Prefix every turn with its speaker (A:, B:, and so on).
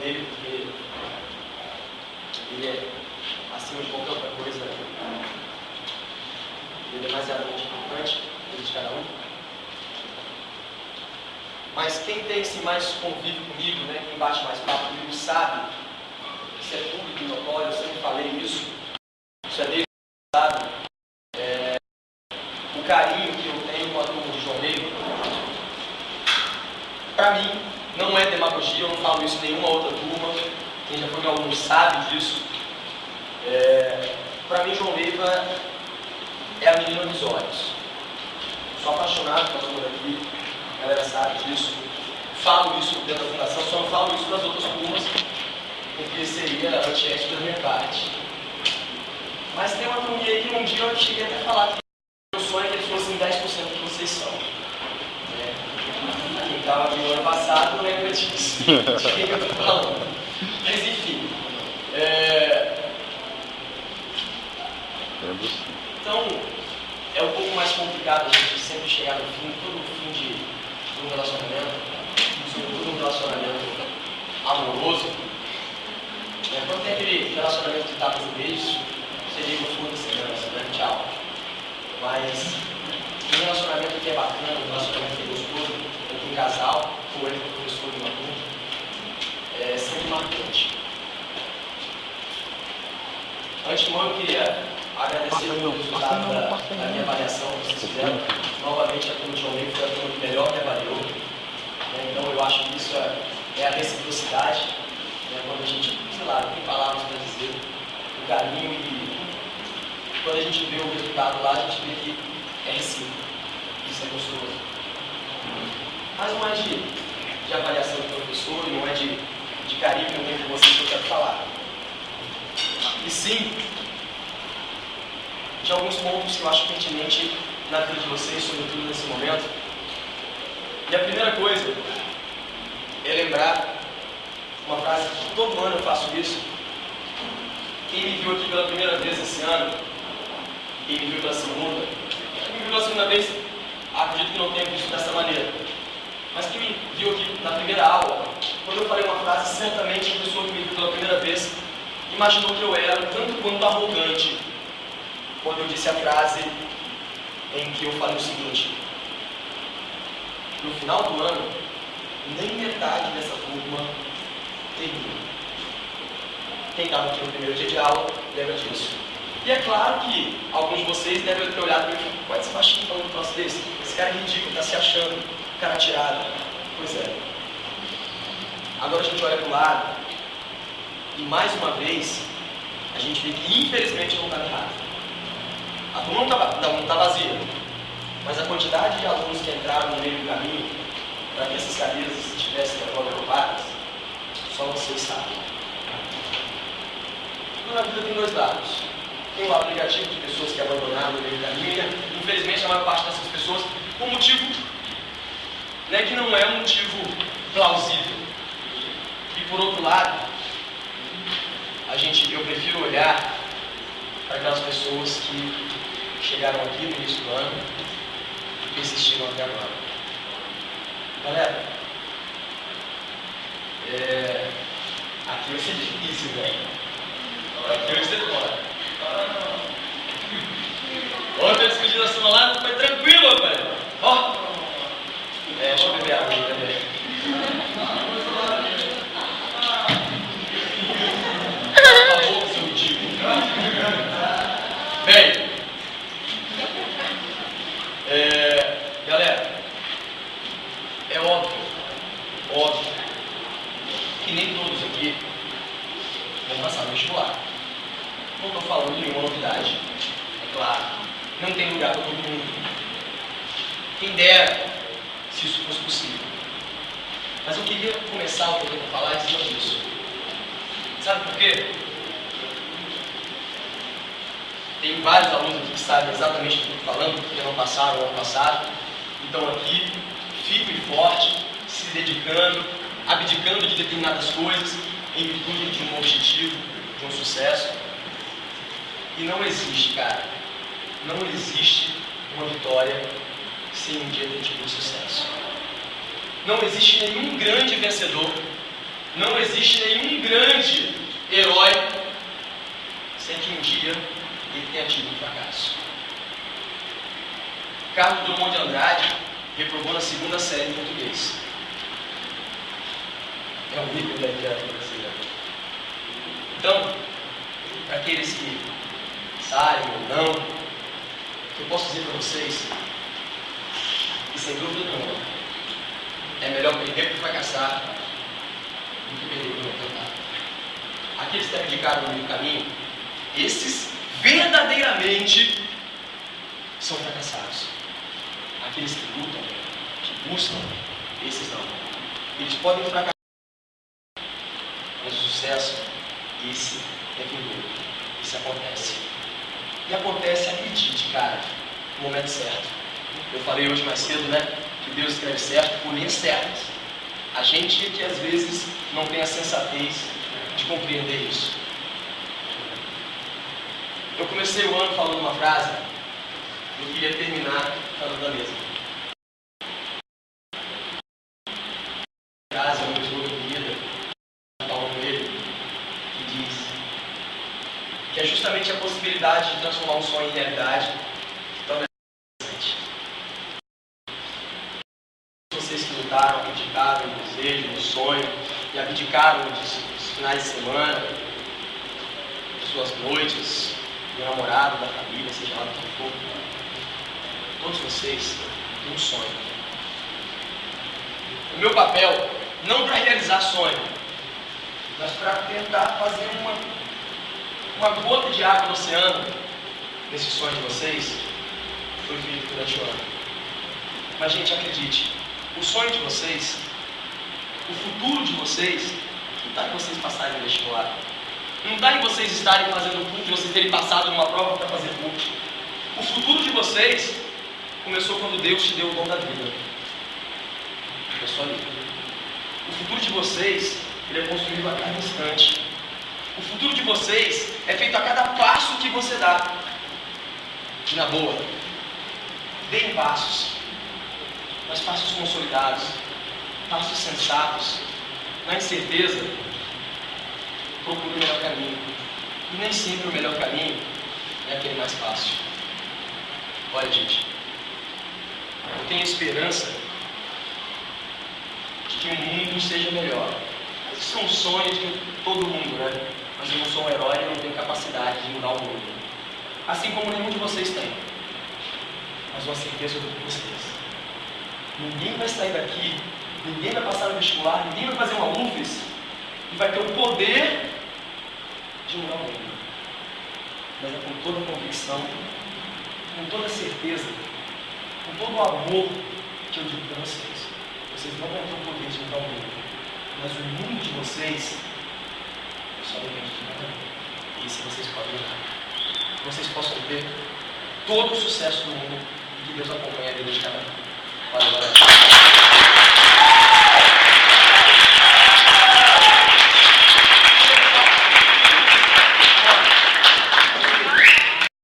A: dele, porque ele é, acima de qualquer outra coisa, ele é demasiadamente importante, ele de cada um. Mas quem tem esse mais convívio comigo, né, quem bate mais papo comigo, sabe, isso é público e notório, eu sempre falei isso, isso é desde o passado, o carinho que eu tenho com a turma de João Ney, para mim, não é demagogia, eu não falo isso em nenhuma outra turma, quem já foi meu aluno sabe disso. Para mim, João Neiva é a menina dos olhos. Sou apaixonado pela turma daqui, a galera sabe disso. Falo isso dentro da fundação, só não falo isso das outras turmas, porque seria antiético da minha parte. Mas tem uma turminha aí que um dia eu cheguei até a falar que meu sonho é que eles fossem 10% do que vocês são. Quem estava aqui no ano passado não lembra disso. De quem eu estou falando. Mas enfim. Então, é um pouco mais complicado a gente sempre chegar no fim, todo o fim de um relacionamento, sobretudo um relacionamento amoroso. Quando tem aquele relacionamento de tapas e beijos, você liga o foda-se, né? Tchau. Mas um relacionamento que é bacana, um relacionamento que é gostoso, entre um casal, ou entre um professor de uma turma, é sempre marcante. Antes de eu queria agradecer pelo resultado da minha avaliação que vocês fizeram. Novamente, a turma de João Ney foi a turma que melhor me avaliou. Então, eu acho que isso é a reciprocidade. Quando a gente, sei lá, não tem palavras para dizer, o carinho, e quando a gente vê o resultado lá, a gente vê que é recíproco. Isso é gostoso. Mas não é de avaliação de professor, e não é de carinho que eu tenho com vocês que eu quero falar. E sim, de alguns pontos que eu acho pertinente na vida de vocês, sobretudo nesse momento. E a primeira coisa é lembrar uma frase que todo ano eu faço isso. Quem me viu aqui pela primeira vez esse ano, quem me viu pela segunda, quem me viu pela segunda vez, acredito que não tenha visto dessa maneira. Mas quem me viu aqui na primeira aula, quando eu falei uma frase, certamente a pessoa que me viu pela primeira vez imaginou que eu era tanto quanto arrogante quando eu disse a frase em que eu falei o seguinte: no final do ano, nem metade dessa turma termina. Quem estava aqui no primeiro dia de aula lembra disso. E é claro que alguns de vocês devem ter olhado para mim e falado: pode ser baixinho falando um troço desse? Esse cara é ridículo, está se achando, cara tirado. Pois é. Agora a gente olha para o lado e mais uma vez a gente vê que infelizmente não está errado. A turma não está vazia, mas a quantidade de alunos que entraram no meio do caminho para que essas cadeiras estivessem agora ocupadas, só vocês sabem. Tudo na vida tem dois lados. Tem o lado negativo de pessoas que abandonaram no meio do caminho, e infelizmente a maior parte dessas pessoas por um motivo que não é um motivo plausível. E por outro lado, eu prefiro olhar para aquelas pessoas que chegaram aqui no início do ano e persistiram até agora. Galera, aqui vai ser difícil, velho. Aqui vai ser foda. Ontem eu despedi da turma lá, foi tranquilo, velho. Ó. Deixa eu beber água aí também. Acabou, seu ridículo. Bem, galera, é óbvio que nem todos aqui vão passar no vestibular. Não estou falando de nenhuma novidade, é claro. Não tem lugar para todo mundo. Quem dera se isso fosse possível. Mas eu queria começar o que eu tenho para falar dizendo isso. Sabe por quê? Tem vários alunos aqui que sabem exatamente do que eu estou falando, porque não passaram o ano passado. Então aqui, firme e forte, se dedicando, abdicando de determinadas coisas, em virtude de um objetivo, de um sucesso. E não existe, cara, não existe uma vitória sem um dia ter tido sucesso. Não existe nenhum grande vencedor Não existe nenhum grande herói sem que um dia ele tenha tido um fracasso. Carlos Drummond de Andrade reprovou na segunda série em português. É um ícone da literatura brasileira. Então, para aqueles que sabem ou não, eu posso dizer para vocês que, sem dúvida nenhuma, é melhor perder para fracassar do que perder para não tentar. Aqueles que abdicaram no meio do caminho, esses verdadeiramente são fracassados. Aqueles que lutam, que buscam, esses não. Eles podem fracassar, mas o sucesso, esse é vindouro. Isso acontece. E acontece, acredite, cara, no momento certo. Eu falei hoje mais cedo, né? Que Deus escreve certo por linhas certas. A gente que às vezes não tem a sensatez de compreender isso. Eu comecei o ano falando uma frase, eu queria terminar falando a mesma. A frase é uma pessoa querida, Paulo Coelho, que diz que é justamente a possibilidade de transformar um sonho em realidade que torna interessante. Vocês que lutaram, abdicaram no desejo, no sonho, e abdicaram dos finais de semana, de suas noites, do namorado, da família, seja lá do que for. Todos vocês têm um sonho. O meu papel, não para realizar sonho, mas para tentar fazer uma gota de água no oceano, nesse sonho de vocês, foi feito durante o ano. Mas, gente, acredite, o sonho de vocês, o futuro de vocês, não está em vocês passarem no vestibular. Não está em vocês estarem fazendo PUC, de vocês terem passado numa prova para fazer PUC. O futuro de vocês começou quando Deus te deu o dom da vida. Começou ali. O futuro de vocês, ele é construído a cada instante. O futuro de vocês é feito a cada passo que você dá. E na boa, deem passos, mas passos consolidados, passos sensatos, na incerteza. Procure o melhor caminho. E nem sempre o melhor caminho é aquele mais fácil. Olha, gente, eu tenho esperança de que o mundo seja melhor. Mas isso é um sonho de todo mundo, né? Mas eu não sou um herói e não tenho capacidade de mudar o mundo. Assim como nenhum de vocês tem. Mas uma certeza eu dou para vocês. Ninguém vai sair daqui, ninguém vai passar no vestibular, ninguém vai fazer uma UFES e vai ter o poder de mudar o mundo. Mas é com toda a convicção, com toda a certeza, com todo o amor que eu digo para vocês. Vocês não vão ter o poder de mudar o mundo. Mas o mundo de vocês só depende de cada um. E se vocês podem mudar. Que vocês possam ter todo o sucesso do mundo e que Deus acompanhe a vida de cada um. Valeu, galera.